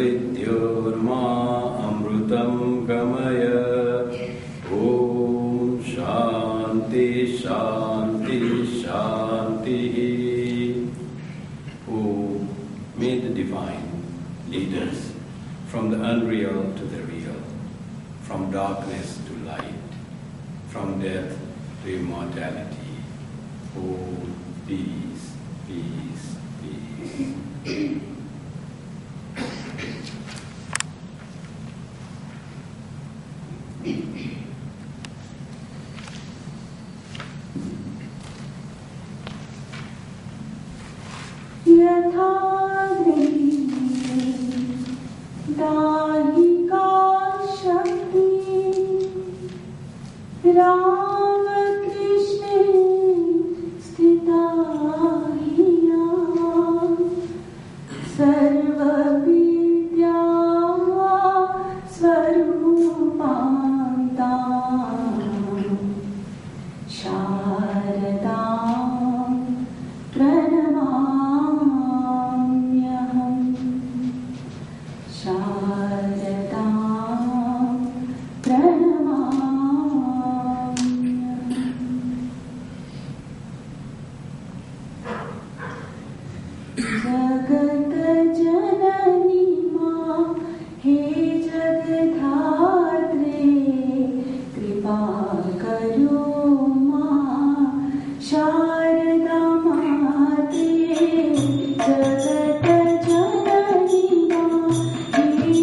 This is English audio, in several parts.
मृत्योर्मा अमृतं गमय। ॐ शान्ति शान्ति शान्तिः। May the divine lead us from the unreal to the real, from darkness to light, from death to immortality. Oh, peace, peace, peace. यथा दाहिका शक्ति राम कृष्ण स्थिता हिया सर्व विद्या स्वरूपान्ता शारदा प्रणमाम्यहम् शारदा जगत जननी मां हे जगधात्रे कृपा करो मां शारदा माते। जगत जननी मां हे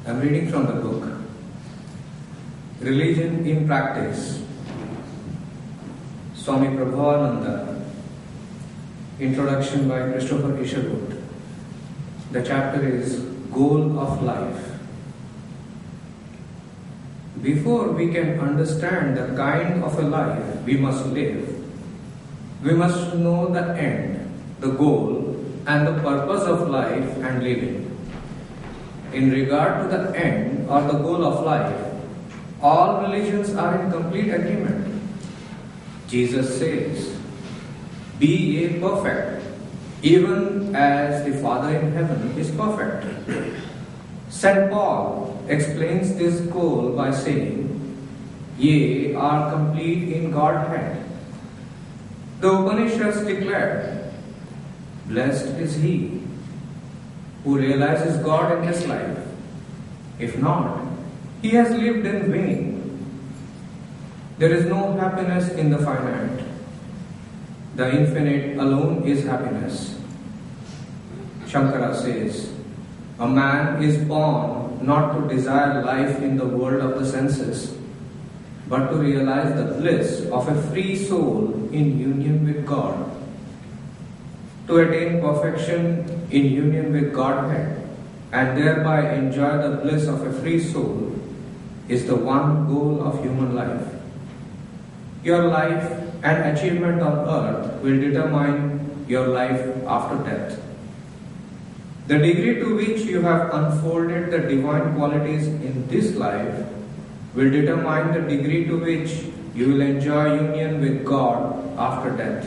I'm reading from the book Religion in Practice, Swami Prabhupada, introduction by Christopher Isherwood. The chapter is Goal of Life. Before we can understand the kind of a life we must live, we must know the end, the goal, and the purpose of life and living. In regard to the end or the goal of life, all religions are in complete agreement. Jesus says, "Be ye perfect, even as the Father in heaven is perfect." St. Paul explains this goal by saying, "Ye are complete in Godhead." The Upanishads declare, "Blessed is he who realizes God in his life. If not, he has lived in vain." There is no happiness in the finite. The infinite alone is happiness. Shankara says, "A man is born not to desire life in the world of the senses, but to realize the bliss of a free soul in union with God." To attain perfection in union with Godhead and thereby enjoy the bliss of a free soul is the one goal of human life. Your life and achievement on earth will determine your life after death. The degree to which you have unfolded the divine qualities in this life will determine the degree to which you will enjoy union with God after death.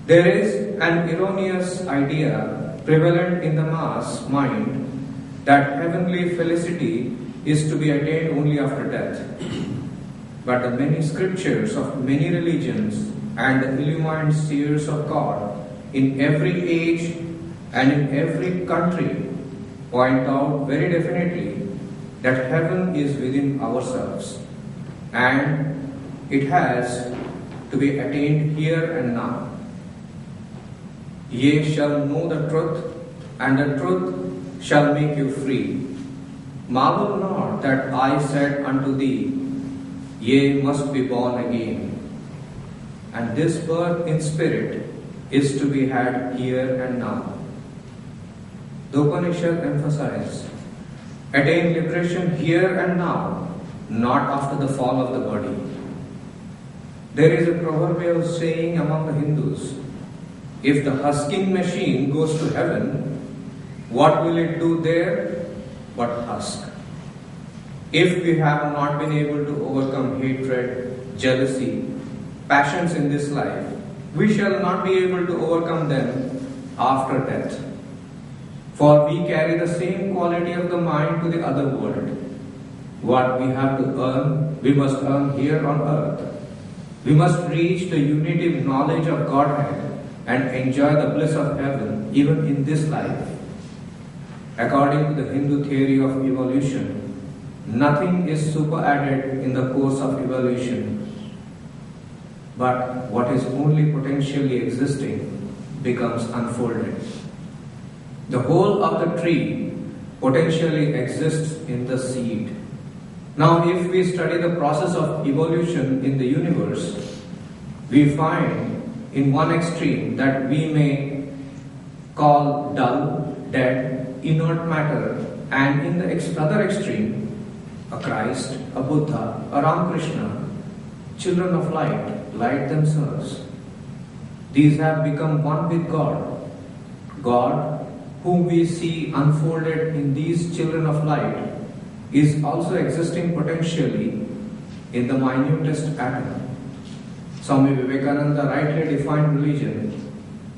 There is an erroneous idea prevalent in the mass mind that heavenly felicity is to be attained only after death. But the many scriptures of many religions and the illumined seers of God in every age and in every country point out very definitely that heaven is within ourselves and it has to be attained here and now. Ye shall know the truth, and the truth shall make you free. Marvel not that I said unto thee, Ye must be born again. And this birth in spirit is to be had here and now. The Upanishad emphasizes, attain liberation here and now, not after the fall of the body. There is a proverbial saying among the Hindus, if the husking machine goes to heaven, what will it do there but husk? If we have not been able to overcome hatred, jealousy, passions in this life, we shall not be able to overcome them after death. For we carry the same quality of the mind to the other world. What we have to earn, we must earn here on earth. We must reach the unitive knowledge of Godhead and enjoy the bliss of heaven even in this life. According to the Hindu theory of evolution, nothing is superadded in the course of evolution, but what is only potentially existing becomes unfolded. The whole of the tree potentially exists in the seed. Now, if we study the process of evolution in the universe, we find in one extreme that we may call dull, dead, inert matter, and in the other extreme, a Christ, a Buddha, a Ramakrishna, children of light, light themselves. These have become one with God. God, whom we see unfolded in these children of light, is also existing potentially in the minutest atom. Swami Vivekananda rightly defined religion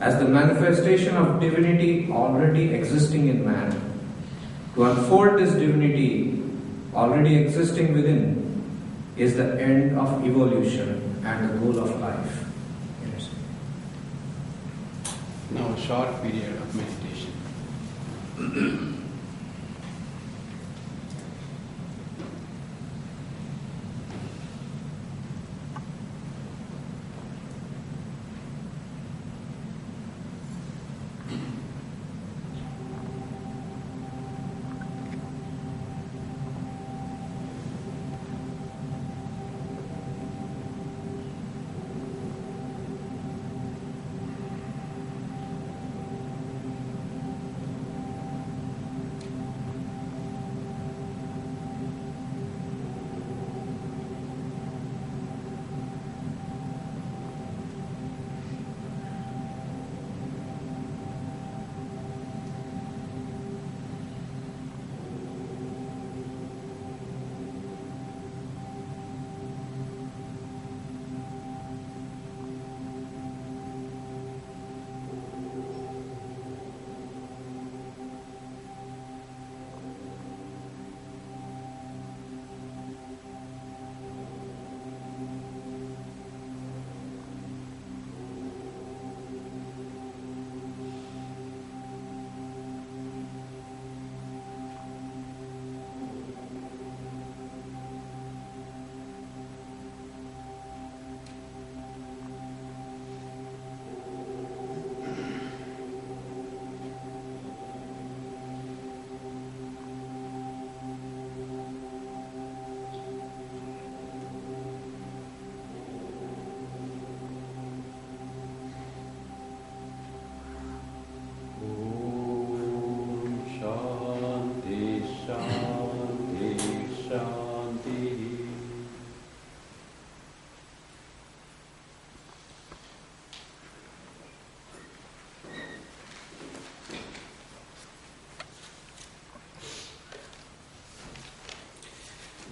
as the manifestation of divinity already existing in man. To unfold this divinity already existing within is the end of evolution and the goal of life. Yes. Now a short period of meditation.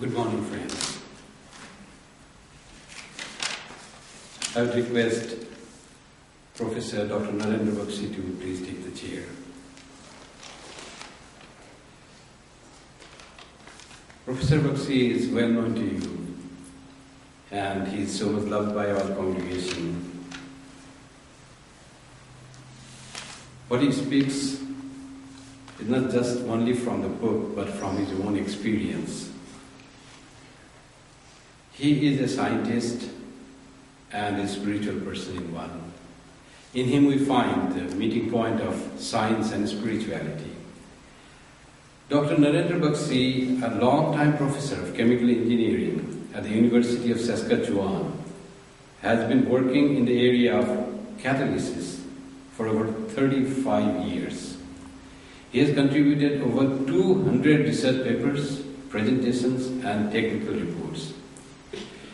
Good morning, friends. I would request Professor Dr. Narendra Bakshi to please take the chair. Professor Bakshi is well known to you, and he is so much loved by our congregation. What he speaks is not just only from the book, but from his own experience. He is a scientist and a spiritual person in one. In him we find the meeting point of science and spirituality. Dr. Narendra Bakshi, a long-time professor of chemical engineering at the University of Saskatchewan, has been working in the area of catalysis for over 35 years. He has contributed over 200 research papers, presentations, and technical reports.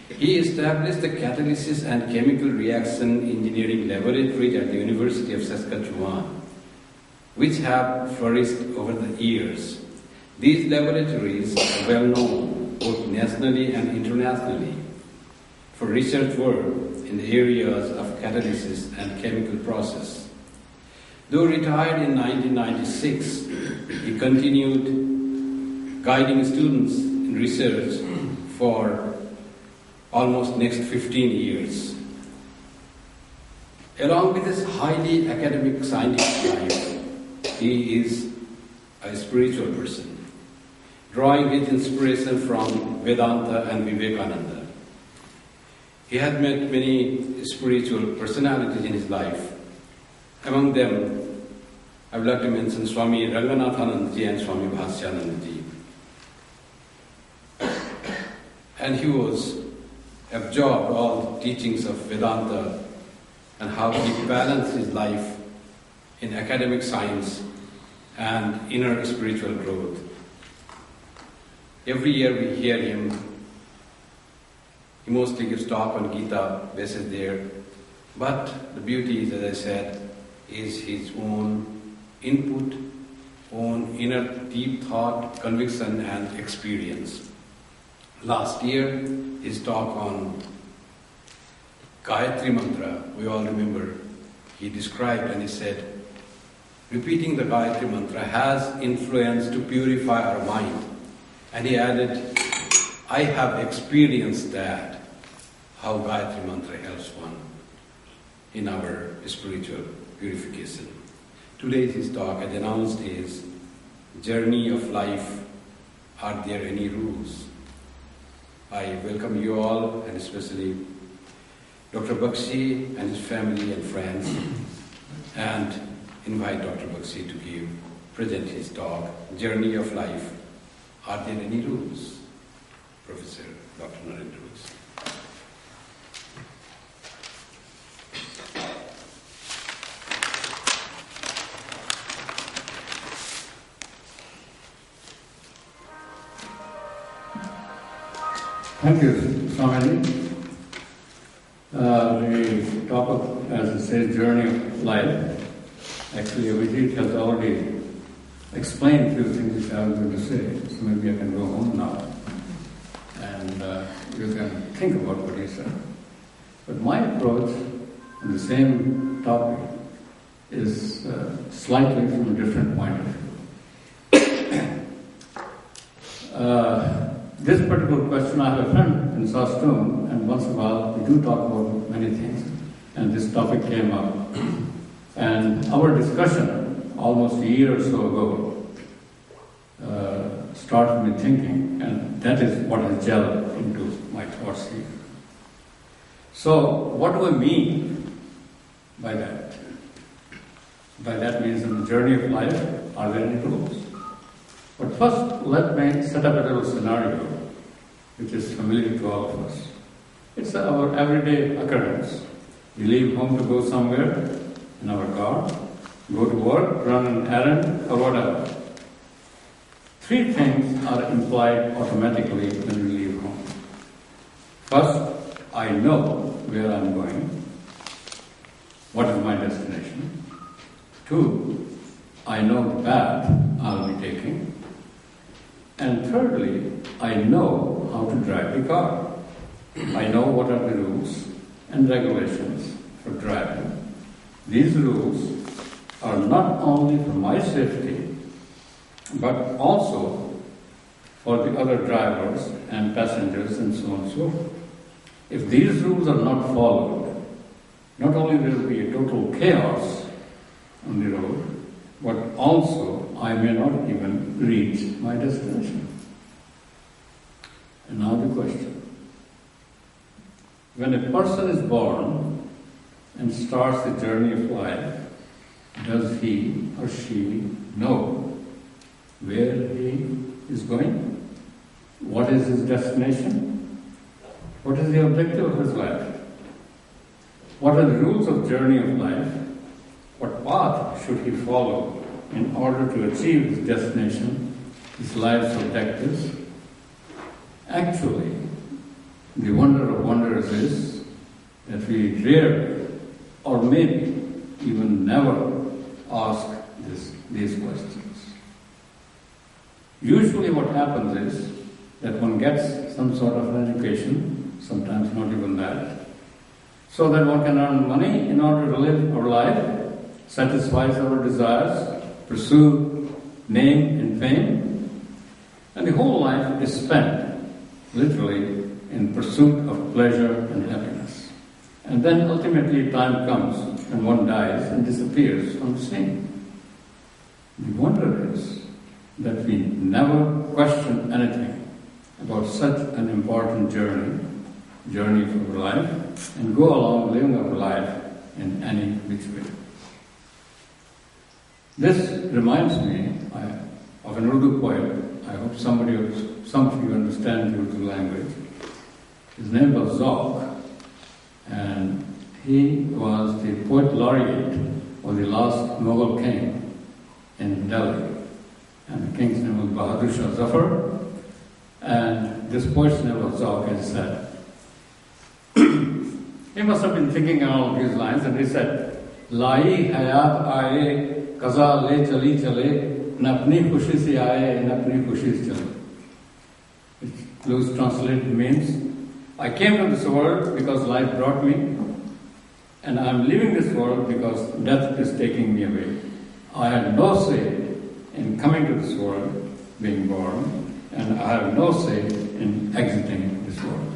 He established the Catalysis and Chemical Reaction Engineering Laboratories at the University of Saskatchewan, which have flourished over the years. These laboratories are well known both nationally and internationally for research work in the areas of catalysis and chemical process. Though retired in 1996, he continued guiding students in research for almost next 15 years. Along with his highly academic scientific life, he is a spiritual person, drawing his inspiration from Vedanta and Vivekananda. He had met many spiritual personalities in his life. Among them, I would like to mention Swami Ranganathanandaji and Swami Bhasyanandaji. And he was absorbed all the teachings of Vedanta and how he balanced his life in academic science and inner spiritual growth. Every year we hear him. He mostly gives talk on Gita, basis there. But the beauty is, as I said, is his own input, own inner deep thought, conviction and experience. Last year, his talk on Gayatri Mantra, we all remember, he described and he said, repeating the Gayatri Mantra has influence to purify our mind. And he added, I have experienced that, how Gayatri Mantra helps one in our spiritual purification. Today's his talk, as announced, is Journey of Life, Are There Any Rules? I welcome you all, and especially Dr. Bakshi and his family and friends, and invite Dr. Bakshi to present his talk, Journey of Life, Are There Any Rules? Professor Dr. Narendra Bakshi. Thank you, Swamiji. The topic, as it says, Journey of Life. Actually, Abhijit has already explained a few things which I was going to say, so maybe I can go home now and you can think about what he said. But my approach on the same topic is slightly from a different point of view. This particular question, I have a friend in Saskatoon, and once in a while we do talk about many things, and this topic came up. And our discussion, almost a year or so ago, started me thinking, and that is what has gelled into my thoughts here. So, what do I mean by that? By that means in the journey of life, are there any rules? But first, let me set up a little scenario which is familiar to all of us. It's our everyday occurrence. We leave home to go somewhere in our car, go to work, run an errand, or whatever. Three things are implied automatically when we leave home. First, I know where I'm going. What is my destination? Two, I know the path I'll be taking. And thirdly, I know how to drive the car. I know what are the rules and regulations for driving. These rules are not only for my safety, but also for the other drivers and passengers and so on and so forth. If these rules are not followed, not only will there be a total chaos on the road, but also I may not even reach my destination. And now the question. When a person is born and starts the journey of life, does he or she know where he is going? What is his destination? What is the objective of his life? What are the rules of journey of life? What path should he follow in order to achieve his destination, his life's objectives? Actually, the wonder of wonders is that we rarely, or maybe even never, ask these questions. Usually what happens is that one gets some sort of an education, sometimes not even that, so that one can earn money in order to live our life, satisfies our desires, pursue name and fame, and the whole life is spent literally in pursuit of pleasure and happiness. And then ultimately time comes and one dies and disappears from the scene. The wonder is that we never question anything about such an important journey of our life, and go along living our life in any which way. This reminds me of an Urdu poet. I hope some of you understand the Urdu language. His name was Zauq, and he was the poet laureate of the last Mughal king in Delhi. And the king's name was Bahadur Shah Zafar. And this poet's name was Zauq, as said. He must have been thinking along these lines, and he said, Lai hayat aaye, kaza le chali chale, na apni khushi se aaye, na apni khushi se chale. Which loose translated means, I came to this world because life brought me, and I'm leaving this world because death is taking me away. I had no say in coming to this world, being born, and I have no say in exiting this world.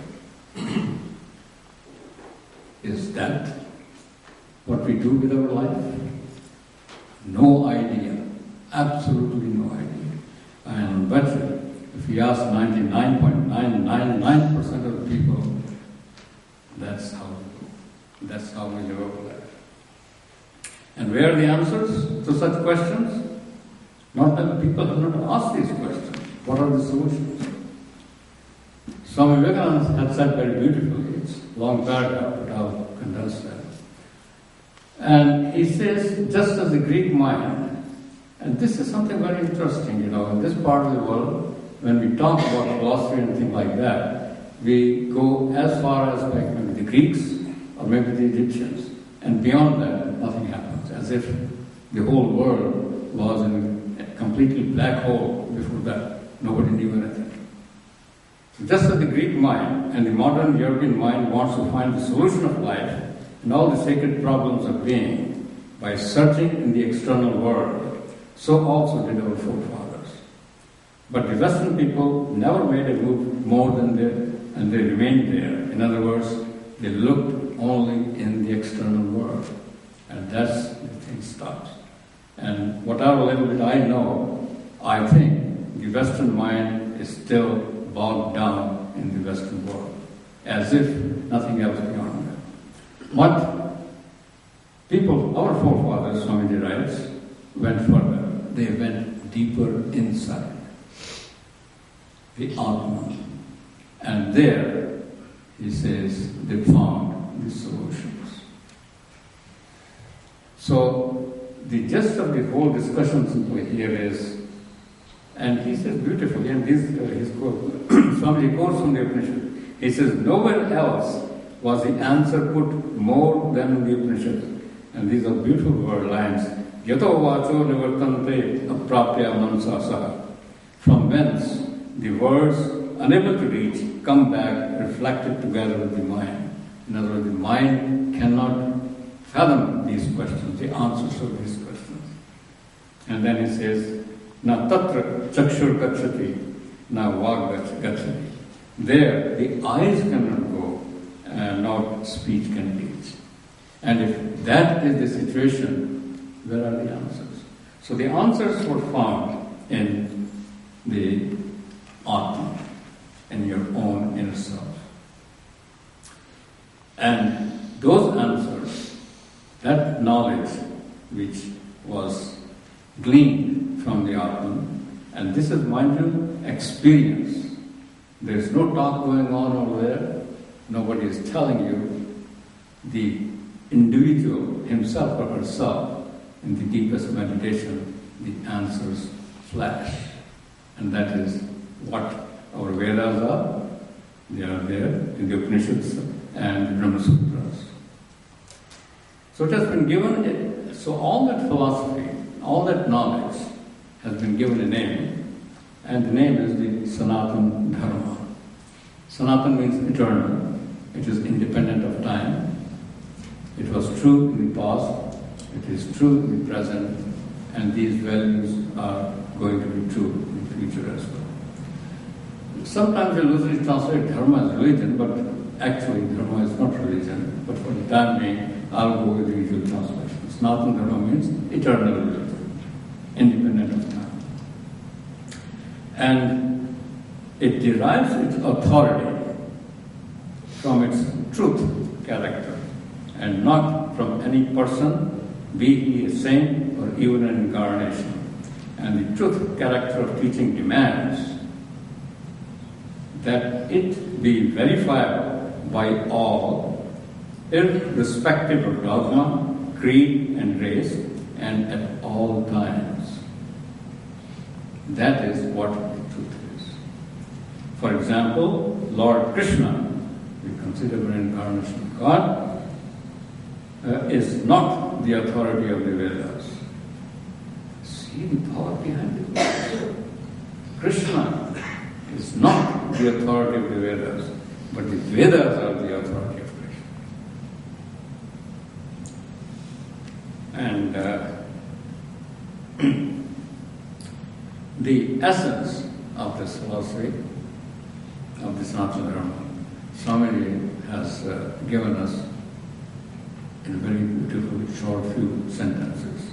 Is that what we do with our life? No idea. Absolutely no idea. And but if we ask 99.999% of the people, that's how we do. That's how we live our life. And where are the answers to such questions? Not that people have not asked these questions. What are the solutions? Swami Vivekananda had said very beautifully, it's a long paragraph, but I'll condense that. And he says, just as the Greek mind, and this is something very interesting, in this part of the world, when we talk about philosophy and things like that, we go as far as like maybe the Greeks or maybe the Egyptians, and beyond that, nothing happens, as if the whole world was in a completely black hole before that. Nobody knew anything. So just as the Greek mind and the modern European mind wants to find the solution of life and all the sacred problems of being by searching in the external world, so also did our forefathers. But the Western people never made a move more than and they remained there. In other words, they looked only in the external world. And that's the thing stops. And whatever little bit I know, I think the Western mind is still bogged down in the Western world, as if nothing else beyond that. But people, our forefathers, Swamiji writes, went further. They went deeper inside the Atman. And there, he says, they found the solutions. So, the gist of the whole discussion simply here is, and he says beautifully, and his quote, Swamiji quotes from the Upanishad, he says, nowhere else was the answer put more than in the Upanishad. And these are beautiful word lines. Yato vacho nivartante aprapya mansa saha. From whence the words unable to reach, come back, reflect it together with the mind. In other words, the mind cannot fathom these questions, the answers of these questions. And then he says, na tatra chakshur gacchati, na vag gacchati. There, the eyes cannot go, nor speech can reach. And if that is the situation, where are the answers? So the answers were found in the Atma, in your own inner self. And those answers, that knowledge which was gleaned from the Atman, and this is, mind you, experience. There is no talk going on over there. Nobody is telling you. The individual, himself or herself, in the deepest meditation, the answers flash. And that is what our Vedas are. They are there in the Upanishads and the Brahma Sutras. So it has been given, so all that philosophy, all that knowledge has been given a name, and the name is the Sanatana Dharma. Sanatana means eternal. It is independent of time. It was true in the past, it is true in the present, and these values are going to be true in the future as well. Sometimes we loosely translate dharma as religion, but actually dharma is not religion, but for the time being, I'll go with the usual translation. Sanatana Dharma means eternal religion, independent of time. And it derives its authority from its truth character, and not from any person, be he a saint or even an incarnation. And the truth character of teaching demands that it be verifiable by all, irrespective of dogma, creed, and race, and at all times. That is what the truth is. For example, Lord Krishna, we consider an incarnation of God, is not the authority of the Vedas. See the power behind it. Krishna is not the authority of the Vedas, but the Vedas are the authority of Krishna. And the essence of this philosophy, of the Sanatana Dharma, Swamiji has given us in a very beautiful, short few sentences.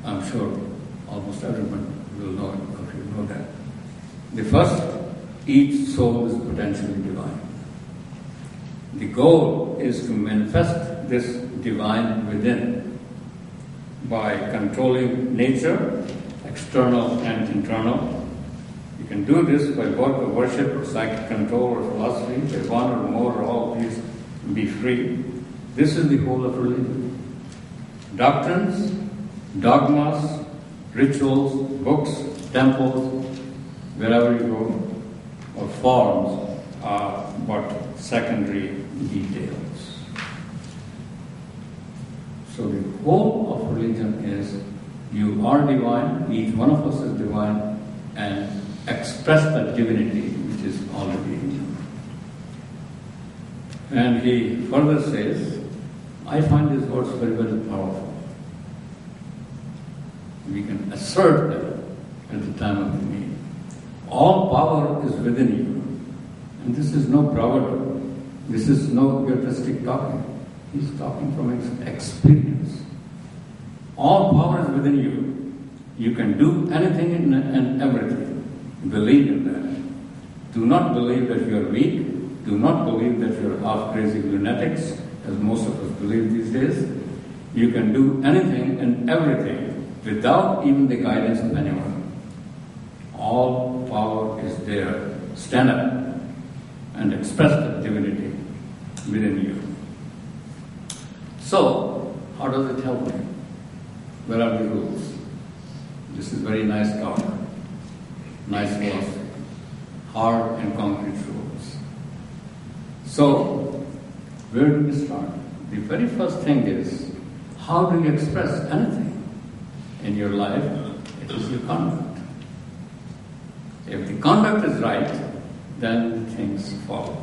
I'm sure almost everyone will know it, if you know that. The first, each soul is potentially divine. The goal is to manifest this divine within by controlling nature, external and internal. You can do this by work of worship or psychic control or philosophy, by one or more or all of these, be free. This is the whole of religion. Doctrines, dogmas, rituals, books, temples, wherever you go, or forms are but secondary details. So the whole of religion is you are divine, each one of us is divine, and express that divinity which is already in you. And he further says, I find these words very, very powerful. We can assert them at the time of the need. All power is within you. And this is no bravado. This is no egotistic talking. He's talking from his experience. All power is within you. You can do anything and everything. Believe in that. Do not believe that you are weak. Do not believe that you are half-crazy lunatics, as most of us believe these days. You can do anything and everything without even the guidance of anyone. All power is there. Stand up and express that divinity within you. So, how does it help me? Where are the rules? This is very nice talk, nice philosophy, hard and concrete rules. So, where do we start? The very first thing is, how do you express anything in your life? It is your conduct. If the conduct is right, then things follow.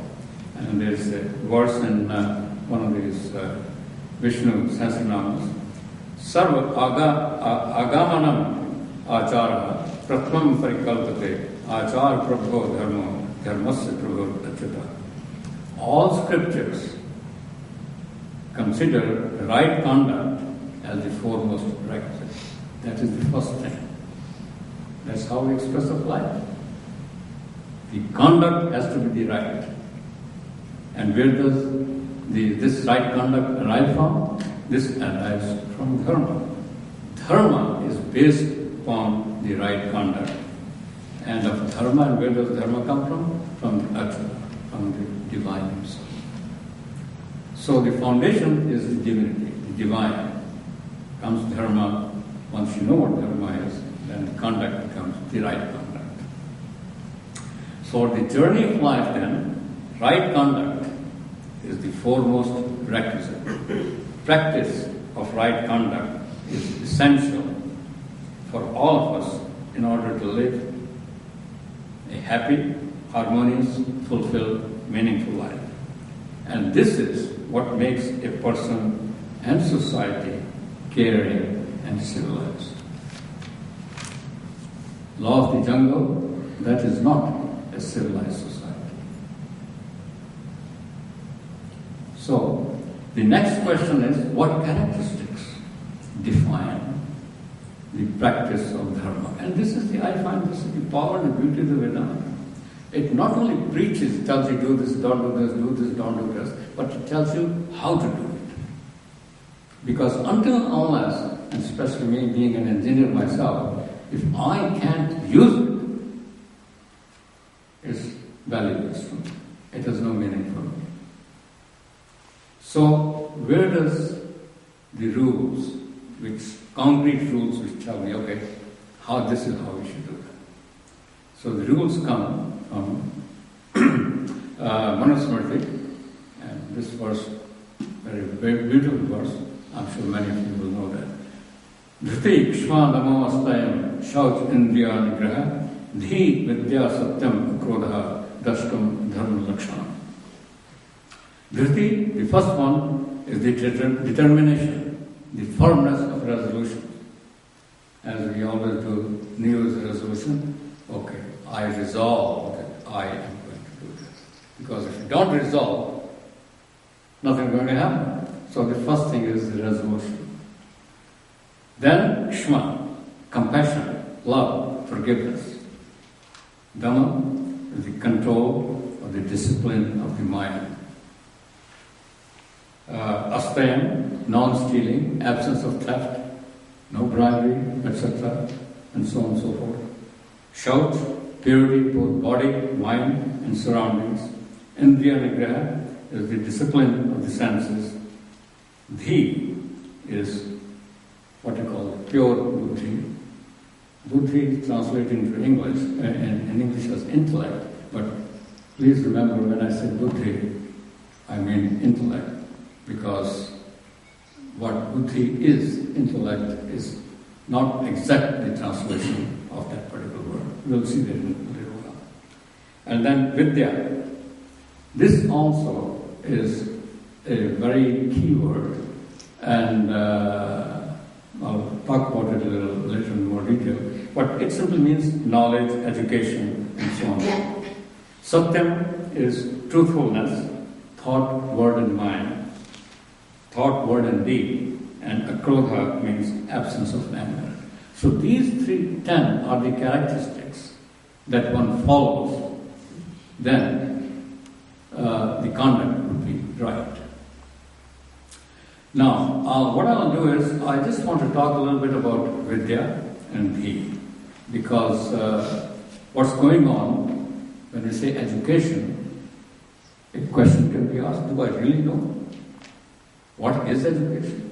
And there's a verse in one of these Vishnu Sahasranamas, Sarva agamanam achara pratmam parikalpate achar prabho dharmo dharmasya prabho achyata. All scriptures consider right conduct as the foremost requisite. That is the first thing. That's how we express of life. The conduct has to be the right. And where does this right conduct arrive from? This arrives from dharma. Dharma is based upon the right conduct. And of dharma, and where does dharma come from? From the Achyuta, from the divine himself. So the foundation is the divinity, the divine. Comes dharma. Once you know what dharma is, then the conduct becomes the right conduct. So the journey of life then, right conduct is the foremost requisite. Practice of right conduct is essential for all of us in order to live a happy, harmonious, fulfilled, meaningful life. And this is what makes a person and society caring and civilized. Law of the jungle, that is not a civilized society. So, the next question is, what characteristics define the practice of dharma? And this is I find this is the power and the beauty of the Vedanta. It not only preaches, tells you do this, don't do this, do this, don't do this, but it tells you how to do it. Because until unless, and especially me being an engineer myself, if I can't use it, it's valueless for me. It has no meaning for me. So, where does the rules, concrete rules which tell me, okay, this is how we should do that. So the rules come from Manusmriti, and this verse, very, very beautiful verse, I'm sure many of you will know that. Dhriti kshma namo astayam shauch indriya nigraha dhi vidya satyam krodha dashtam dharma lakshana. Dhriti, the first one, is the determination, the firmness of resolution. As we always do, New Year's resolution, okay, I resolve that I am going to do this. Because if you don't resolve, nothing is going to happen. So the first thing is the resolution. Then Kshma, compassion, love, forgiveness. Dhamma is the control or the discipline of the mind. Astayam, non-stealing, absence of theft, no bribery, etc., and so on and so forth. Shaut, purity, both body, mind, and surroundings. Indriya nigraha is the discipline of the senses. Dhi is what you call pure buddhi. Buddhi is translated into English, in English as intellect, but please remember when I say buddhi, I mean intellect, because what buddhi is, intellect, is not exactly the translation of that particular word. We'll see that in a little while. And then vidya. This also is a very key word, and I'll talk about it a little later in more detail, but it simply means knowledge, education, and so on. Satyam is truthfulness, thought, word, and mind. Thought, word, and deed. And akrodha means absence of anger. So these 10 are the characteristics that one follows, then the conduct would be right. Now, what I'll do is, I just want to talk a little bit about vidya and dhi, because what's going on when we say education, a question can be asked, do I really know? What is education?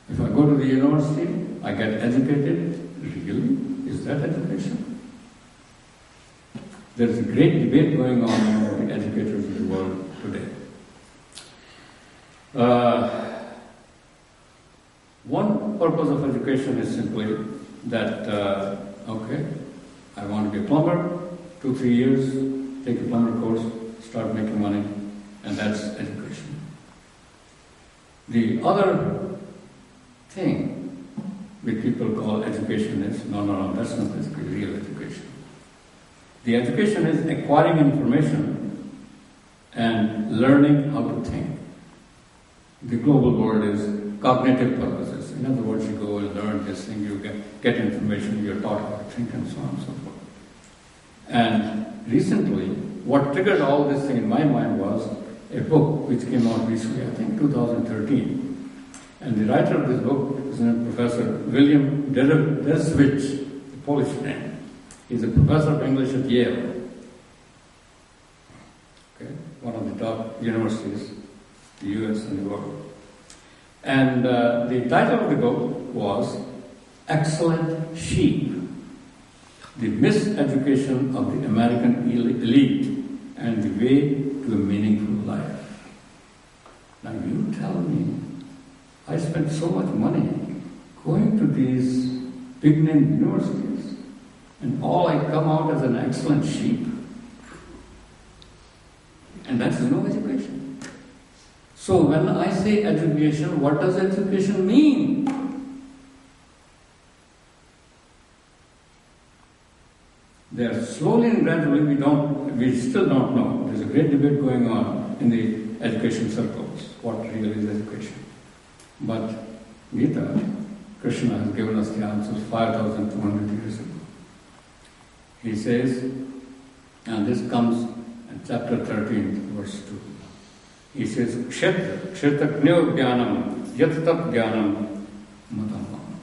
If I go to the university, I get educated. Really? Is that education? There's a great debate going on among the educators of the world today. One purpose of education is simply that, I want to be a plumber, 2-3 years, take a plumber course, start making money, and that's education. The other thing which people call education is, no, that's not basically real education. The education is acquiring information and learning how to think. The global word is cognitive purposes. In other words, you go and learn this thing, you get information, you're taught how to think, and so on and so forth. And recently, what triggered all this thing in my mind was a book which came out recently, I think 2013. And the writer of this book is Professor William Deresiewicz, a Polish name. He's a professor of English at Yale, okay, one of the top universities, the US and the world. And the title of the book was Excellent Sheep, the Miseducation of the American Elite and the Way to a Meaningful Life. Now you tell me, I spent so much money going to these big-name universities, and all I come out as an excellent sheep. And that's no education. So when I say education, what does education mean? There slowly and gradually we still don't know. There's a great debate going on in the education circles, what really is education. But Gita, Krishna has given us the answers 5,200 years ago. He says, and this comes in chapter 13, verse 2. He says, Kshetaknyo jnanam yatatat jnanam matamam.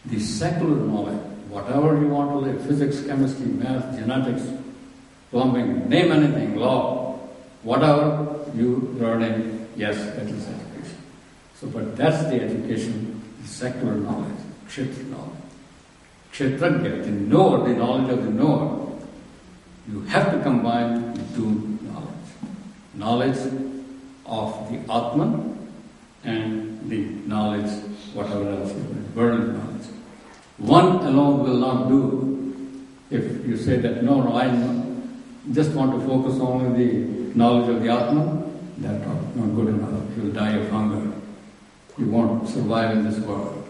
The secular knowledge, whatever you want to live, physics, chemistry, math, genetics, plumbing, name anything, law, whatever you learning, yes, that is education. So, but that's the education, the secular knowledge, kshetra knowledge. Kshetrajya, the knower, the knowledge of the knower. You have to combine the two knowledge. Knowledge of the Atman and the knowledge, whatever else is world knowledge. One alone will not do. If you say that, no, I just want to focus on the knowledge of the Atman, that's not good enough. You will die of hunger. You won't survive in this world.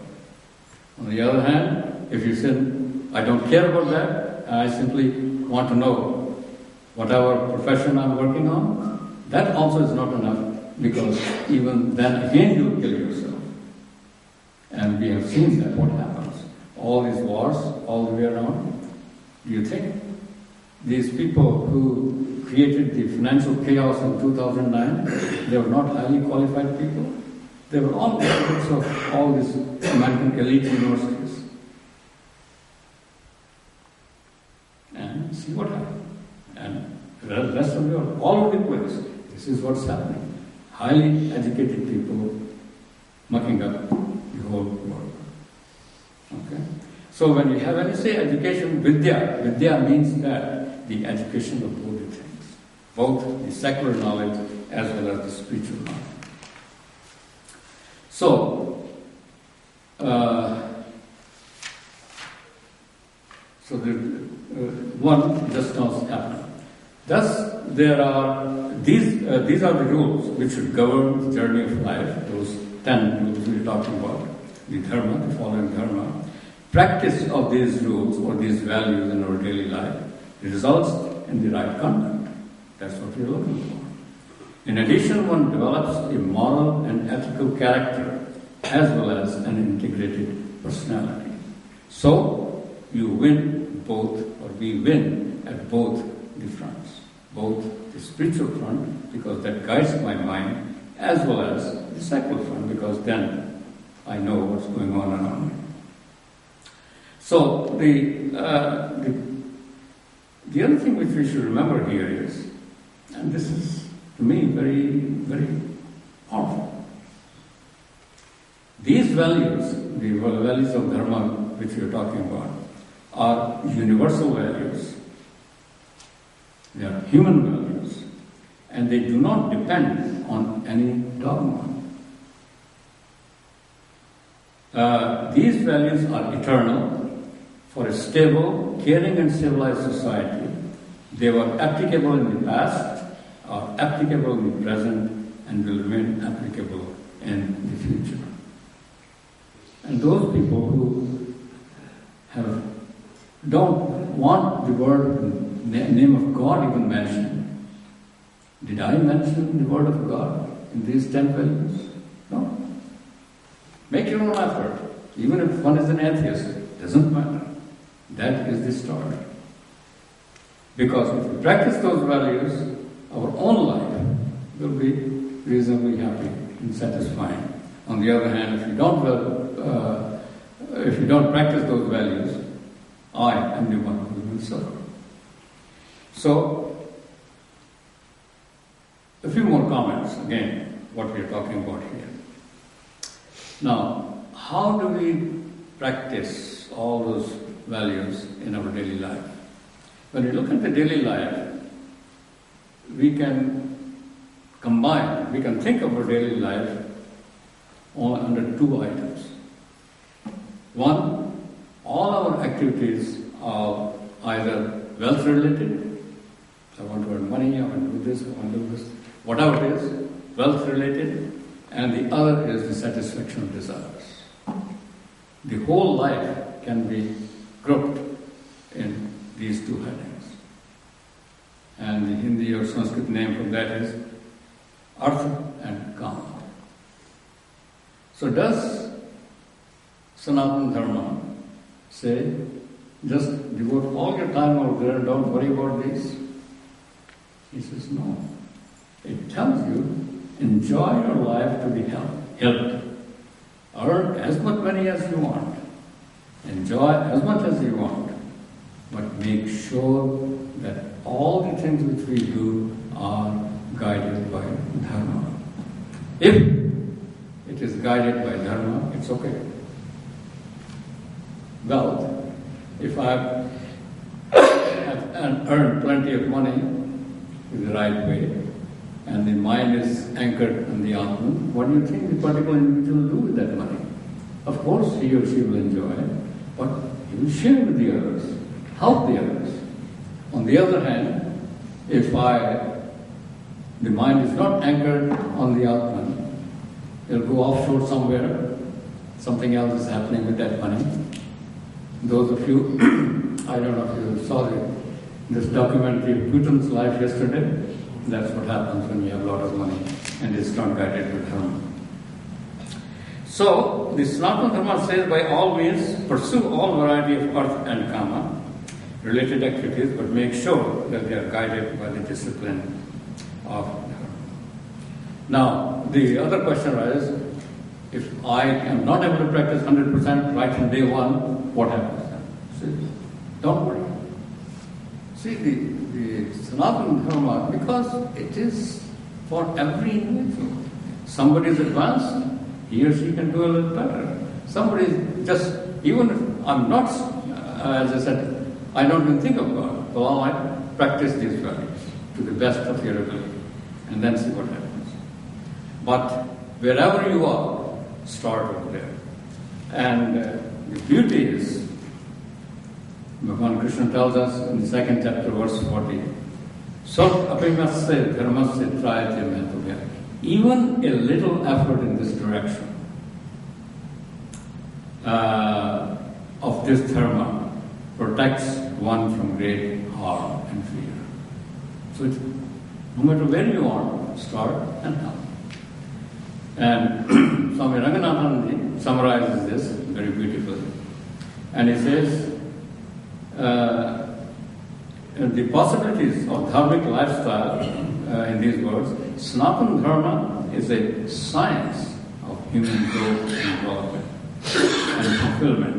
On the other hand, if you say, I don't care about that, I simply want to know whatever profession I'm working on, that also is not enough, because even then again you will kill yourself. And we have seen that, what happens. All these wars, all the way around. Do you think these people who created the financial chaos in 2009, they were not highly qualified people? They were all graduates of all these American elite universities. And see what happened. And the rest of the world, all over the place, this is what's happening. Highly educated people mucking up the whole world. Okay? So when you say education, vidya means that the education of both the things. Both the secular knowledge as well as the spiritual knowledge. So, one just now happened. Thus, these are the rules which should govern the journey of life. Those 10 rules we are talking about, the dharma, the following dharma. Practice of these rules or these values in our daily life results in the right conduct. That's what we are looking for. In addition, one develops a moral and ethical character as well as an integrated personality. So, you win both, or we win at both the fronts. Both the spiritual front, because that guides my mind, as well as the secular front, because then I know what's going on around me. So, the other thing which we should remember here is, and this is to me very, very powerful. These values, the values of dharma which we are talking about, are universal values. They are human values, and they do not depend on any dogma. These values are eternal, for a stable, caring and civilized society. They were applicable in the past, are applicable in the present, and will remain applicable in the future. And those people who don't want the word, name of God even mentioned. Did I mention the word of God in these 10 values? No. Make your own effort. Even if one is an atheist, it doesn't matter. That is the start. Because if we practice those values, our own life will be reasonably happy and satisfying. On the other hand, if you don't practice those values, I am the one who will suffer. So, a few more comments, again, what we are talking about here. Now, how do we practice all those values in our daily life? When we look at the daily life, we can combine, we can think of our daily life only under 2 items. One, all our activities are either wealth related. I want to earn money, I want to do this, I want to do this. Whatever it is, wealth related, and the other is the satisfaction of desires. The whole life can be grouped in these 2 headings. And the Hindi or Sanskrit name for that is Artha and Kama. So does Sanatana Dharma say, just devote all your time over there and don't worry about these? He says, no. It tells you, enjoy your life to be helped. Earn as much money as you want. Enjoy as much as you want. But make sure that all the things which we do are guided by Dharma. If it is guided by Dharma, it's okay. Wealth, if I have earned plenty of money in the right way, and the mind is anchored on the Atman, what do you think the particular individual will do with that money? Of course, he or she will enjoy it, but he will share with the others, help the others. On the other hand, if the mind is not anchored on the Atman, it will go offshore somewhere, something else is happening with that money. Those of you, I don't know if you saw this documentary of Putin's life yesterday. That's what happens when you have a lot of money and it's not guided with Dharma. So, the Sanatana Dharma says, by all means, pursue all variety of Artha and Kama related activities, but make sure that they are guided by the discipline of Dharma. Now, the other question arises, if I am not able to practice 100% right from day one, what happens then? See, don't worry. See, the Sanatana Dharma, because it is for every individual. Somebody is advanced, he or she can do a little better. Somebody is just, even if I'm not, as I said, I don't even think of God, well, I practice these values to the best of your ability, and then see what happens. But wherever you are, start over there. And the beauty is, Bhagavan Krishna tells us in the 2nd chapter, verse 40, even a little effort in this direction of this dharma protects one from great harm and fear. So no matter where you are, start and help. And Swami Ranganathan summarizes this very beautifully. And he says, the possibilities of dharmic lifestyle in these words, Sanatana Dharma is a science of human growth and development and fulfillment.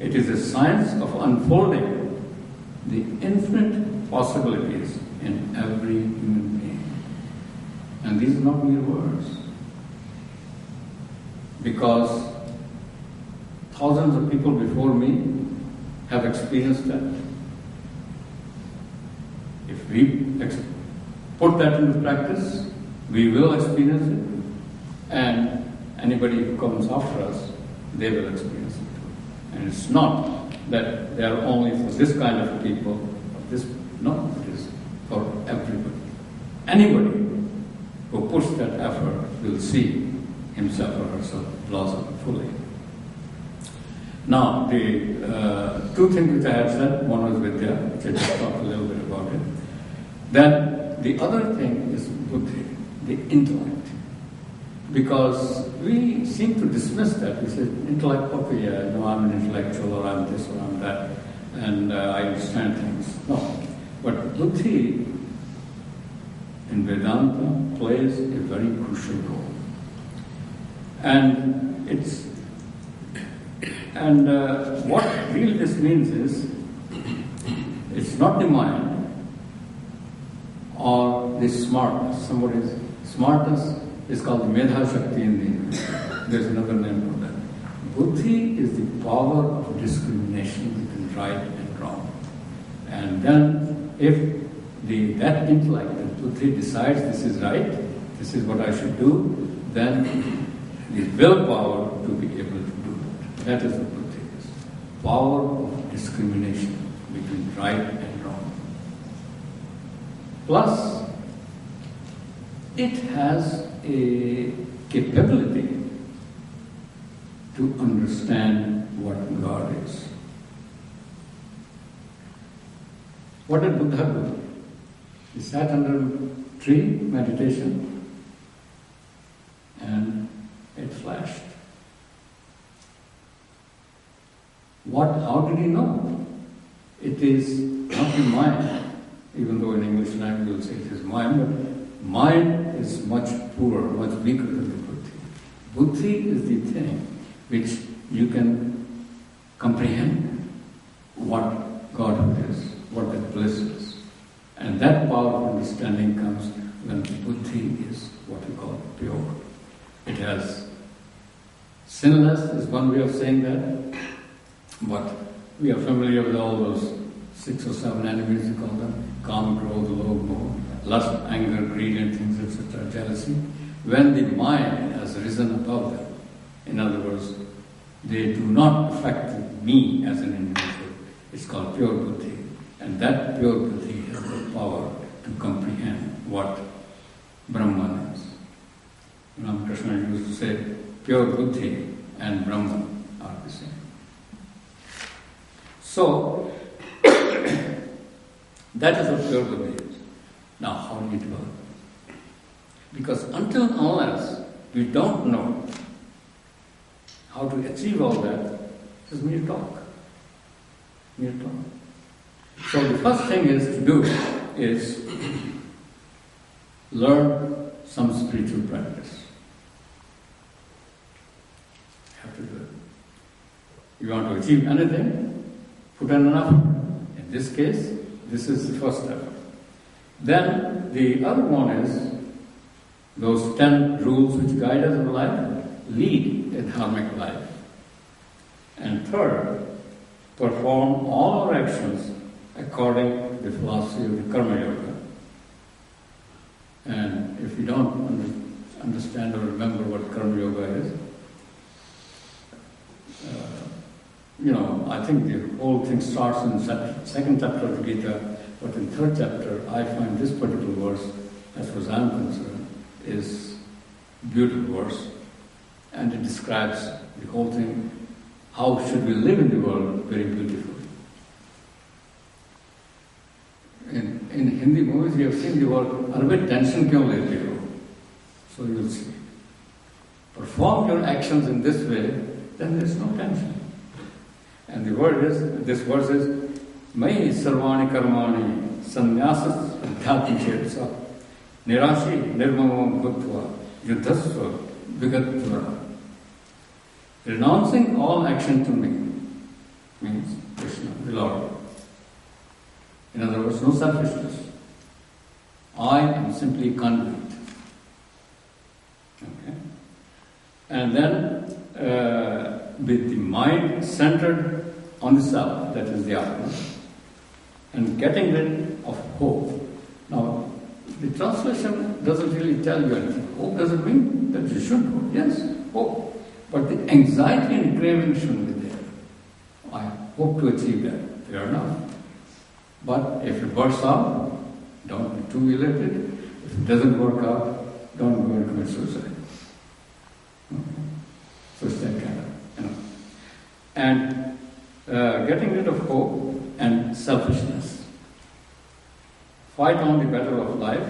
It is a science of unfolding the infinite possibilities in every human being. And these are not mere words. Because thousands of people before me have experienced that. If we put that into practice, we will experience it, and anybody who comes after us, they will experience it too. And it's not that they are only for this kind of people. No, it is for everybody. Anybody who puts that effort will see himself or herself blossom fully. Now, the two things which I had said, one was Vidya, which I just talked a little bit about it. Then the other thing is Buddhi, the intellect. Because we seem to dismiss that. We say, intellect, okay, yeah, no, I'm an intellectual, or I'm this, or I'm that, and I understand things. No. But Buddhi in Vedanta plays a very crucial role. And what really this means is, it's not the mind or the smartness. Somebody's smartness is called the Medha Shakti in the there's another name for that. Buddhi is the power of discrimination between right and wrong. And then if that intellect, that Buddhi decides this is right, this is what I should do, then the willpower to be able to do that. That is what Buddhi is. Power of discrimination between right and wrong. Plus, it has a capability to understand what God is. What did Buddha do? He sat under a tree, meditation, and it flashed. How did he know? It is not the mind, even though in English language we'll say it is mind, but mind is much poorer, much weaker than the Buddhi. Buddhi is the thing which you can comprehend what Godhood is, what that bliss is. And that power of understanding comes when Buddhi is what we call pure. It has sinless is one way of saying that, but we are familiar with all those 6 or 7 enemies, you call them, Kama, Krodha, Lobha, Moha, lust, anger, greed, and things, etc., jealousy. When the mind has risen above them, in other words, they do not affect me as an individual. It's called pure Buddhi. And that pure Buddhi has the power to comprehend what Brahman is. Ramakrishna used to say, pure Buddhi and Brahman are the same. So, that is what pure Buddhi is. Now, how do we develop? Because until unless we don't know how to achieve all that, it's mere talk. Mere talk. So the first thing to do is learn some spiritual practice. You have to do it. You want to achieve anything, put in enough. In this case, this is the first step. Then the other one is those 10 rules which guide us in life, lead a dharmic life. And third, perform all our actions according to the philosophy of the Karma Yoga. And if you don't understand or remember what Karma Yoga is, I think the whole thing starts in the second chapter of the Gita, but in the third chapter, I find this particular verse, as far as I'm concerned, is a beautiful verse. And it describes the whole thing, how should we live in the world, very beautifully. In Hindi movies, you have seen the word, "Arbe tension kyun lete ho?" So you will see. Perform your actions in this way, then there is no tension. And this verse is, Mai sarvani karmani sannyasas adhyatma chetasa nirashi nirmamam bhutva yuddhasva vigatva. Renouncing all action to me means Krishna, the Lord. In other words, no selfishness. I am simply conduit. Okay? And then with the mind centered on the self, that is the Atma, and getting rid of hope. Now, the translation doesn't really tell you anything. Hope doesn't mean that you should hope. Yes, hope. But the anxiety and craving shouldn't be there. hope to achieve that. Fair enough. But if it works out, don't be too elated. If it doesn't work out, don't go and commit suicide. Okay. So it's that kind of, And getting rid of hope and selfishness. Fight on the battle of life,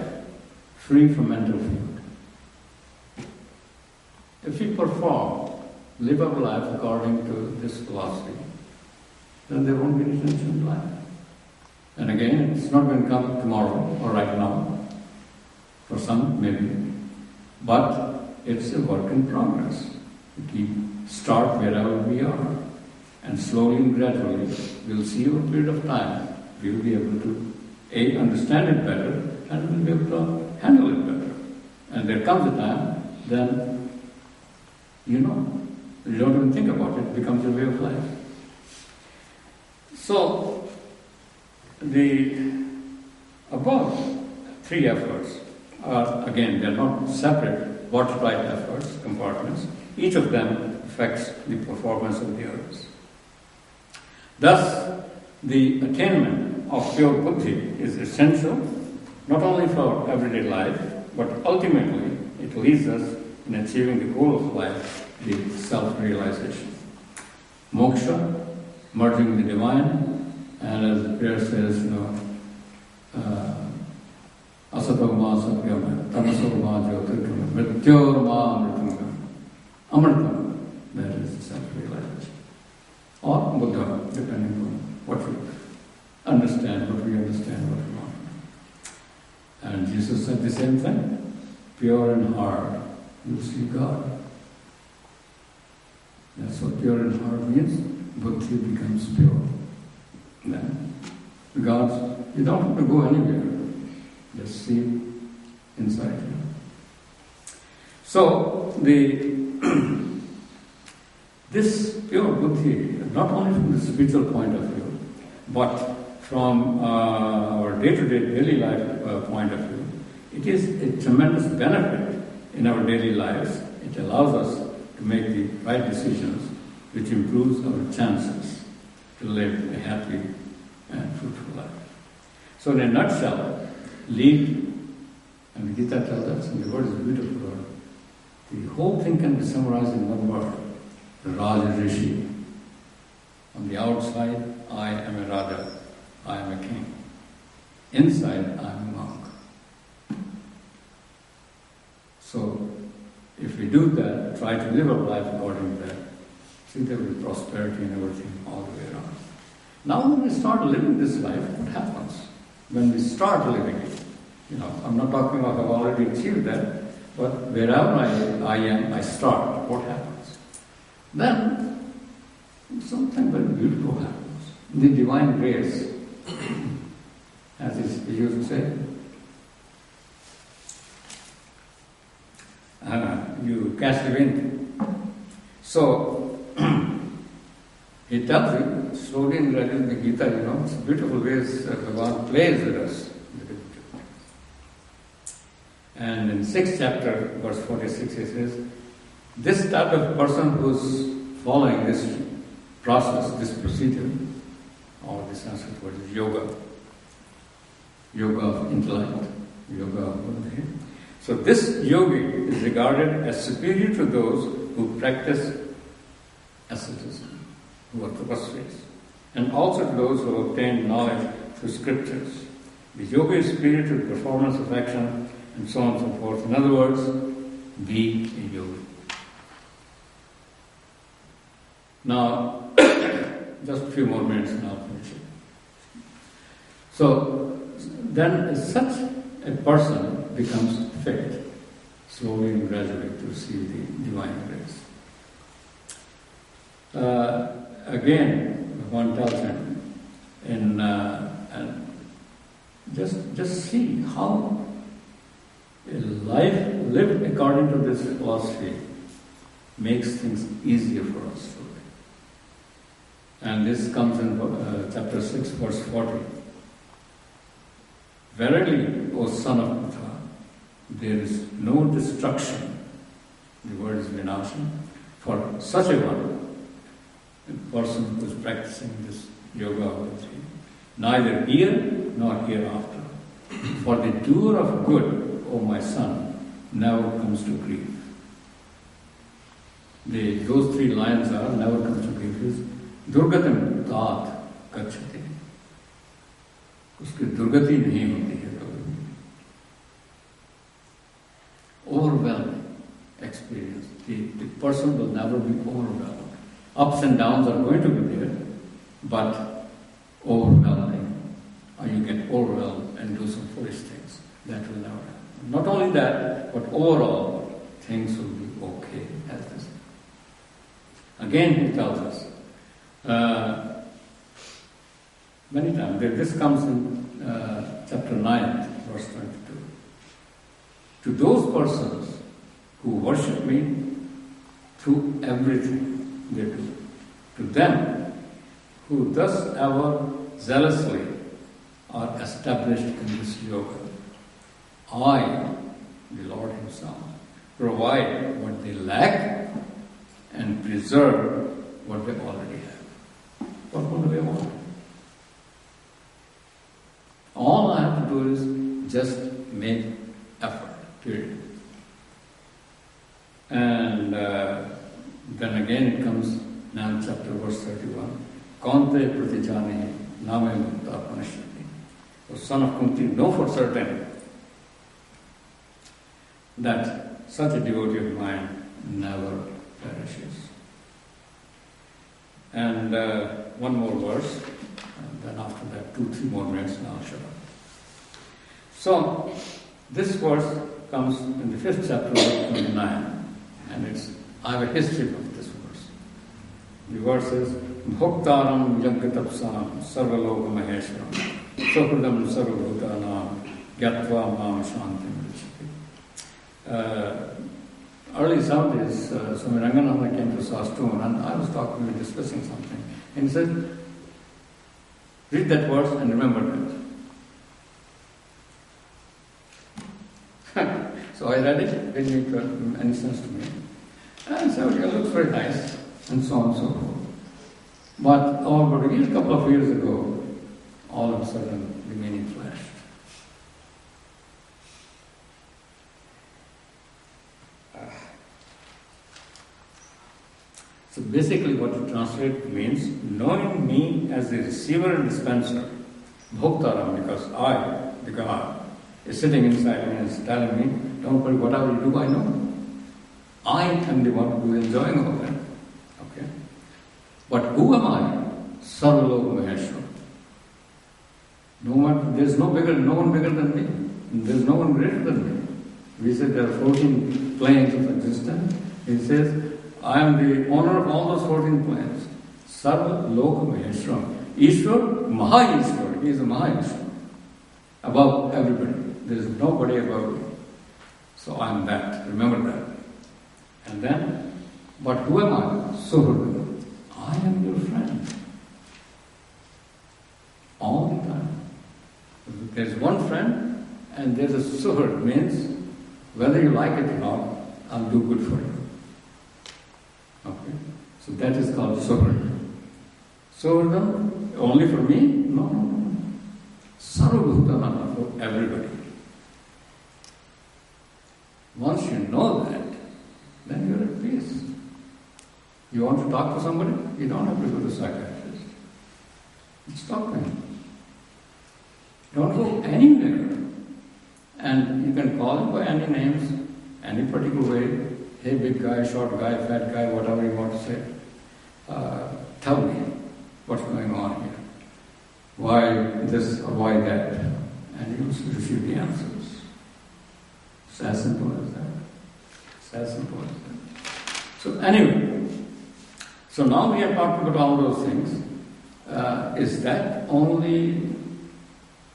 free from mental fear. If we live our life according to this philosophy, then there won't be any tension in life. And again, it's not going to come tomorrow or right now. For some, maybe. But it's a work in progress. Start wherever we are. And slowly and gradually, we'll see over a period of time, we'll be able to understand it better and we'll be able to handle it better. And there comes a time, then, you don't even think about it, it becomes a way of life. So, the above three efforts are, again, they're not separate watertight efforts, compartments. Each of them affects the performance of the others. Thus, the attainment of pure buddhi is essential not only for everyday life, but ultimately it leads us in achieving the goal of life, the self-realization. Moksha, merging the divine, and as the prayer says, asatogma satyam, tamasogma jyotirgam, mrityorma amritam, amritam, that is the self-realization. Or Buddha, depending on what we understand, what we want. And Jesus said the same thing. Pure in heart, you see God. That's what pure in heart means. Buddhi becomes pure. Then, God, you don't have to go anywhere. Just see inside you. So, this pure buddhi, not only from the spiritual point of view, but from our day-to-day daily life point of view, it is a tremendous benefit in our daily lives. It allows us to make the right decisions, which improves our chances to live a happy and fruitful life. So in a nutshell, lead, and Gita tells us, and the word is a beautiful word, the whole thing can be summarized in one word, the Raja Rishi. On the outside, I am a Raja, I am a king. Inside, I am a monk. So, if we do that, try to live our life according to that, see there will be prosperity and everything all the way around. Now when we start living this life, what happens? When we start living it, I'm not talking about I've already achieved that, but wherever I am, I start. What happens? Then, something very beautiful happens. The divine grace, as we used to say, you catch the wind. So, he tells you, slowly and gradually in the Gita, it's beautiful ways Bhagavan plays with us. And in 6th chapter, verse 46, he says, this type of person who's following this process, this procedure, or this Sanskrit word is yoga. Yoga of intellect, yoga of buddhi. So this yogi is regarded as superior to those who practice asceticism, who are tapasvis, and also to those who obtain knowledge through scriptures. The yoga is superior to the performance of action, and so on and so forth. In other words, be a yogi. Now, just a few more minutes and I'll finish it. So, then such a person becomes fit, slowly and gradually, to receive the divine grace. Again, one tells him, and just see how a life lived according to this philosophy makes things easier for us to live. And this comes in chapter 6, verse 40. Verily, O son of Pritha, there is no destruction, the word is vinasha, for such a one a person who is practicing this yoga, neither here nor hereafter. For the doer of good, O my son, never comes to grief. Those three lines are never comes to grief. Is Durgatam tat gacchati. उसकी दुर्गति नहीं होती है कभी. Overwhelming experience. The person will never be overwhelmed. Ups and downs are going to be there, but overwhelming. Or you get overwhelmed and do some foolish things. That will never happen. Not only that, but overall, things will be okay as this. Again, he tells us, many times, this comes in chapter 9, verse 22. To those persons who worship me through everything they do, to them who thus ever zealously are established in this yoga, I, the Lord Himself, provide what they lack and preserve what they already have. What do they want? All I have to do is just make effort, period. And then again it comes, 9th chapter, verse 31. Kaunte pratijane name mukta panashyati. O son of Kunti, know for certain that such a devotee of mine never perishes. And one more verse, and then after that 2-3 more minutes, and I'll shut up. So, this verse comes in the 5th chapter of 29, and I have a history of this verse. The verse is, Bhoktaram Yagatapsam Sarvaloka Maheshwaram Sokudam Sarvabhutanam Gyatva Mam Shantim Vichati. Early 70s, Swami Ranganatha came to Sastoon, and I was discussing something. And he said, read that verse and remember that. So I read it, it didn't make any sense to me. And so it looks very nice, and so on and so forth. But over a couple of years ago, all of a sudden the meaning flashed. So basically what it translates means, knowing me as the receiver and dispenser, Bhoktaram, because I, the God, is sitting inside me and is telling me, don't worry, whatever you do, I know. I am the one who is enjoying all that. Okay? But who am I? Sarvaloka Maheshwara. There's no one bigger than me. There's no one greater than me. We said there are 14 planes of existence. He says, I am the owner of all those 14 planes. Sarvaloka Maheshwara. Ishwar, Maha Ishwar. He is a Maha Ishwar. Above everybody. There is nobody above me. So I am that. Remember that. And then, but who am I? Suhൃദം. I am your friend. All the time. There's one friend and there's a suhൃദം, means whether you like it or not, I'll do good for you. Okay? So that is called suhൃദം. Suhൃദം only for me? No. Sarvabhutanam, for everybody. Once you know that, then you're at peace. You want to talk to somebody? You don't have to go to a psychiatrist. Just talk to him. Don't go anywhere. And you can call him by any names, any particular way. Hey, big guy, short guy, fat guy, whatever you want to say. Tell me what's going on here. Why this or why that? And you'll receive the answers. It's as simple as that. It's as simple as that. So anyway, so now we have talked about all those things. Is that only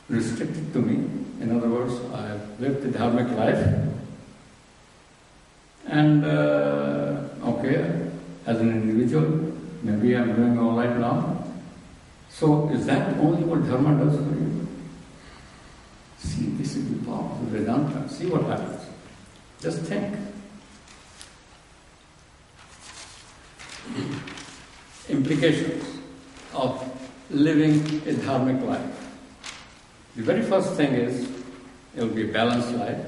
restricted to me? In other words, I have lived the dharmic life, and okay, as an individual, maybe I'm doing all right now. So is that only what dharma does for you? See, this is the power of Vedanta. See what happens. Just think. A implications of living a dharmic life. The very first thing is it will be a balanced life.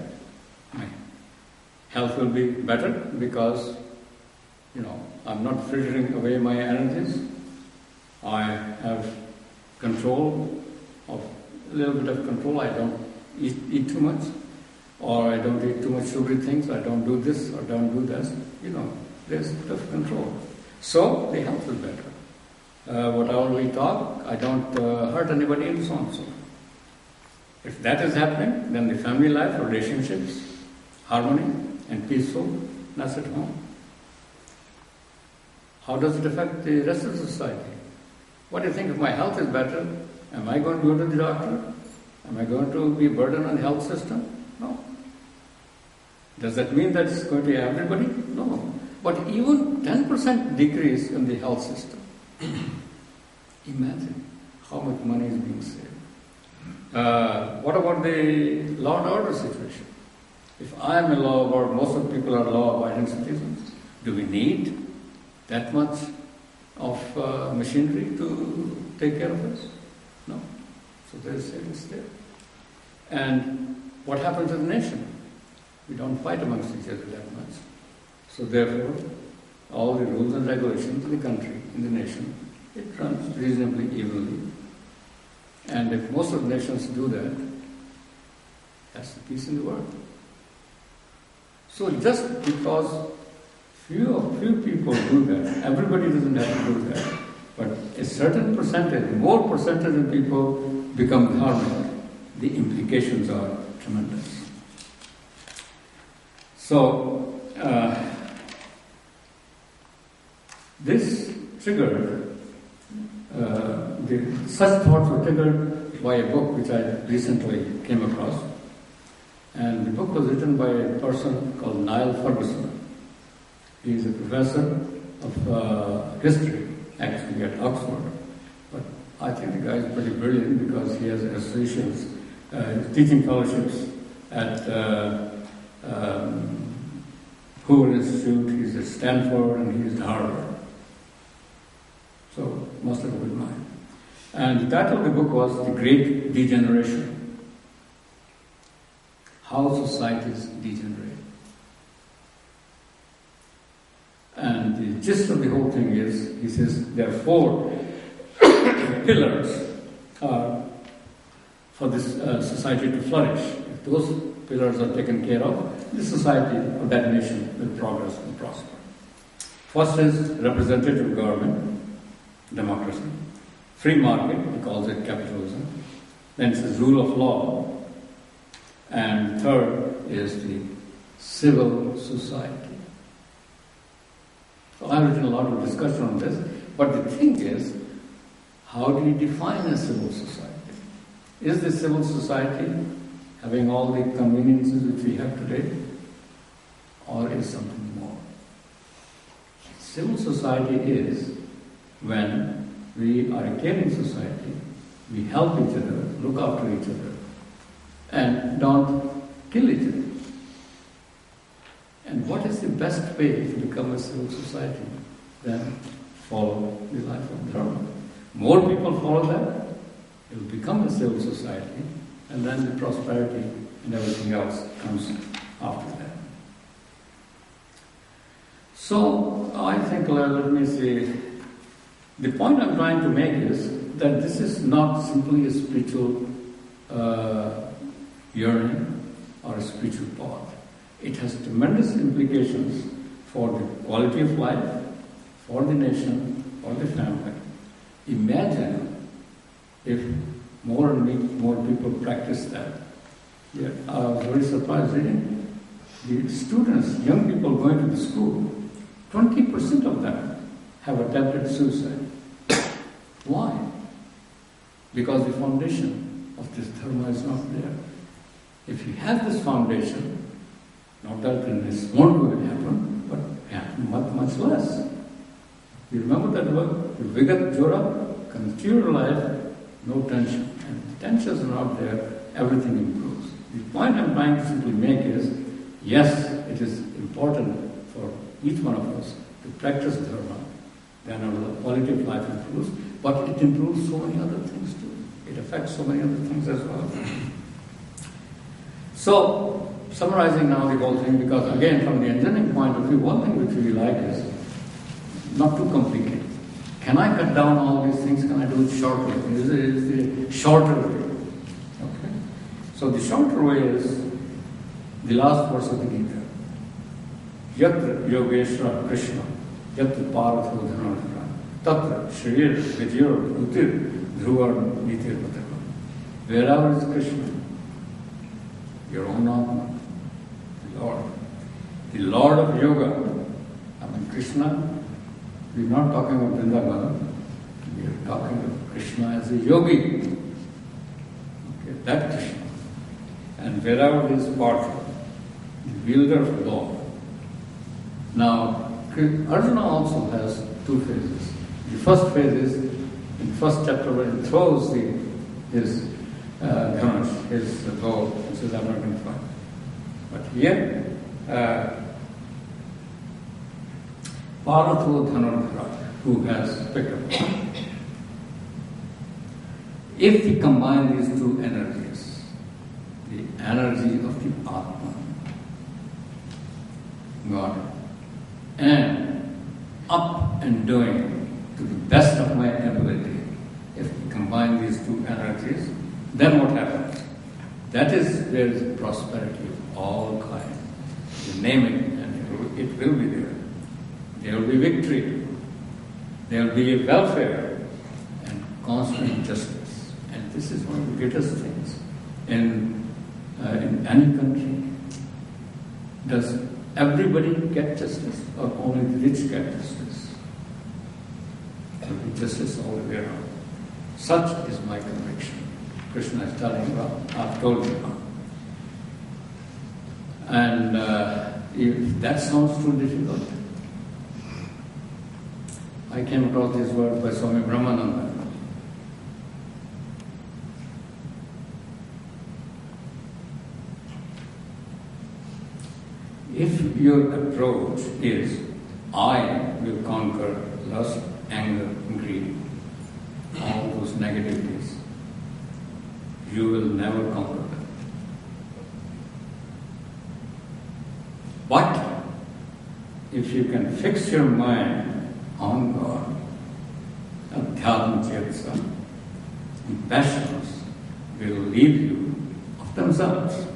My health will be better because, I'm not frittering away my energies. I have control a little bit of control. I don't eat too much, or I don't eat too much sugary things. I don't do this or don't do that. There's a bit of control. So the health is better. Whatever we talk, I don't hurt anybody and so on and so forth. If that is happening, then the family life, relationships, harmony and peacefulness at home. How does it affect the rest of the society? What do you think? If my health is better, am I going to go to the doctor? Am I going to be a burden on the health system? No. Does that mean that it's going to be everybody? No. But even 10% decrease in the health system, imagine how much money is being saved. What about the law and order situation? If I am a law-abiding, most of the people are law-abiding citizens, do we need that much of machinery to take care of us? No. So there is savings there. And what happens in the nation? We don't fight amongst each other that much. So therefore, all the rules and regulations in the country, in the nation, it runs reasonably evenly. And if most of the nations do that, that's the peace in the world. So just because few people do that, everybody doesn't have to do that, but a certain percentage, more percentage of people become dharmic, the implications are tremendous. So, this triggered, such thoughts were triggered by a book which I recently came across. And the book was written by a person called Niall Ferguson. He is a professor of history, actually at Oxford. But I think the guy is pretty brilliant because he has associates, teaching fellowships at Hoover Institute, he's at Stanford, and he's at Harvard. So, must have a good mind. And the title of the book was The Great Degeneration. How Societies Degenerate. And the gist of the whole thing is, he says, there are 4 pillars for this society to flourish. If those pillars are taken care of, the society of that nation will progress and prosper. First is representative government, democracy. Free market, he calls it capitalism. Then it says rule of law. And third is the civil society. So I've written a lot of discussion on this, but the thing is, how do you define a civil society? Is the civil society having all the conveniences which we have today, or is something more? Civil society is when we are a caring society, we help each other, look after each other, and don't kill each other. And what is the best way to become a civil society than follow the life of Dharma? More people follow that, it will become a civil society, and then the prosperity and everything else comes after that. So, I think, let me see, the point I'm trying to make is that this is not simply a spiritual yearning or a spiritual path. It has tremendous implications for the quality of life, for the nation, for the family. Imagine if more and more people practice that. Yeah, I was very surprised reading the students, young people going to the school, 20% of them have attempted suicide. Why? Because the foundation of this dharma is not there. If you have this foundation, not that this won't going to happen, but happen much less. You remember that word? Vigat Jora, continue your life, no tension. And if the tensions are not there, everything improves. The point I'm trying to simply make is, yes, it is important for each one of us to practice dharma, then our quality of life improves, but it improves so many other things too. It affects so many other things as well. So, summarizing now the whole thing, because again, from the engineering point of view, one thing which we like is not too complicated. Can I cut down all these things? Can I do it shortly? Is the shorter way. Okay? So the shorter way is the last verse of the Gita. Yatra Yogeshwara Krishna, Yatra Paratho Dhanardhara, Tatra Shrir Vidyur Utir Dhruvar Nitir Pataka. Wherever is Krishna, your own Atma, the Lord of Yoga. I mean, Krishna, we're not talking about Vrindavan, we are talking about Krishna as a yogi. Okay, that Krishna. And wherever is Partha, the wielder of law. Now, Arjuna also has two phases. The first phase is in the first chapter where he throws his dhanush, his bow, and says, I'm not going to fight. But here, Paratho Dhanardhara, who has picked up. If we combine these two energies, the energy of the Atma, God, and up and doing to the best of my ability, if we combine these two energies, then what happens? That is where is prosperity of all kinds. You name it, and it will be there. There will be victory. There will be welfare and constant justice. And this is one of the greatest things in any country. Does everybody get justice, or only the rich get justice? There will be justice all the way around. Such is my conviction. Krishna is telling, well, I've told you now. And if that sounds too difficult, I came across these words by Swami Brahmananda. If your approach is, I will conquer lust, anger, greed, all those negativities, you will never conquer them. But if you can fix your mind on God, Adhyatma Chetsa, the passions will leave you of themselves.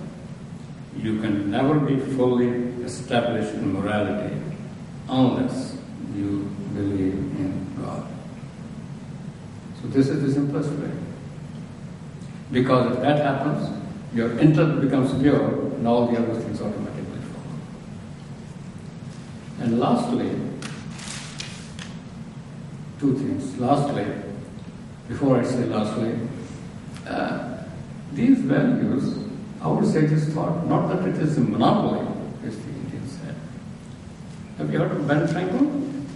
You can never be fully established in morality unless you believe in God. So this is the simplest way. Because if that happens, your intellect becomes pure and all the other things automatically follow. And lastly, two things. Lastly, before I say lastly, these values, our sages thought, not that it is a monopoly, as the Indians said. Have you heard of Ben Franklin?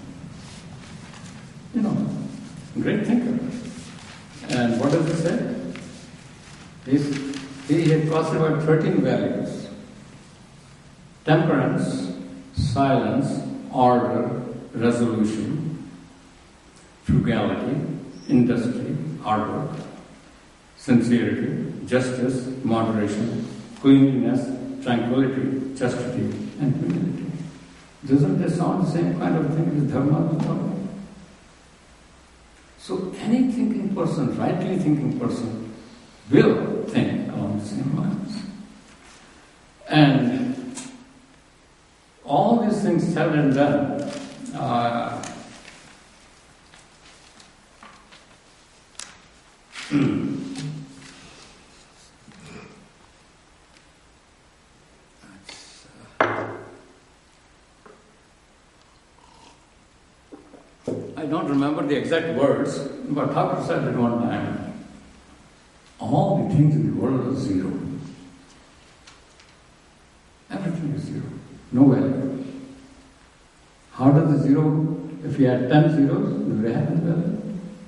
You know, great thinker. And what does he say? He had classified 13 values: temperance, silence, order, resolution, frugality, industry, hard work, sincerity, justice, moderation, cleanliness, tranquility, chastity, and humility. Doesn't this sound the same kind of thing as dharma? So any thinking person, rightly thinking person, will think along the same lines. And all these things said and done, I don't remember the exact words, but Thakur said at one time, all the things in the world are zero. Everything is zero. No value. How does the zero, if you add 10 zeros, do they have any value?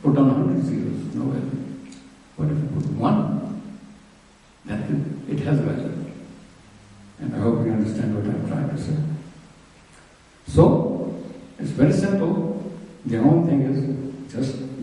Put on 100 zeros, no value. But if you put one, then it has value. And I hope you understand what I'm trying to say. So, it's very simple. Their own thing is just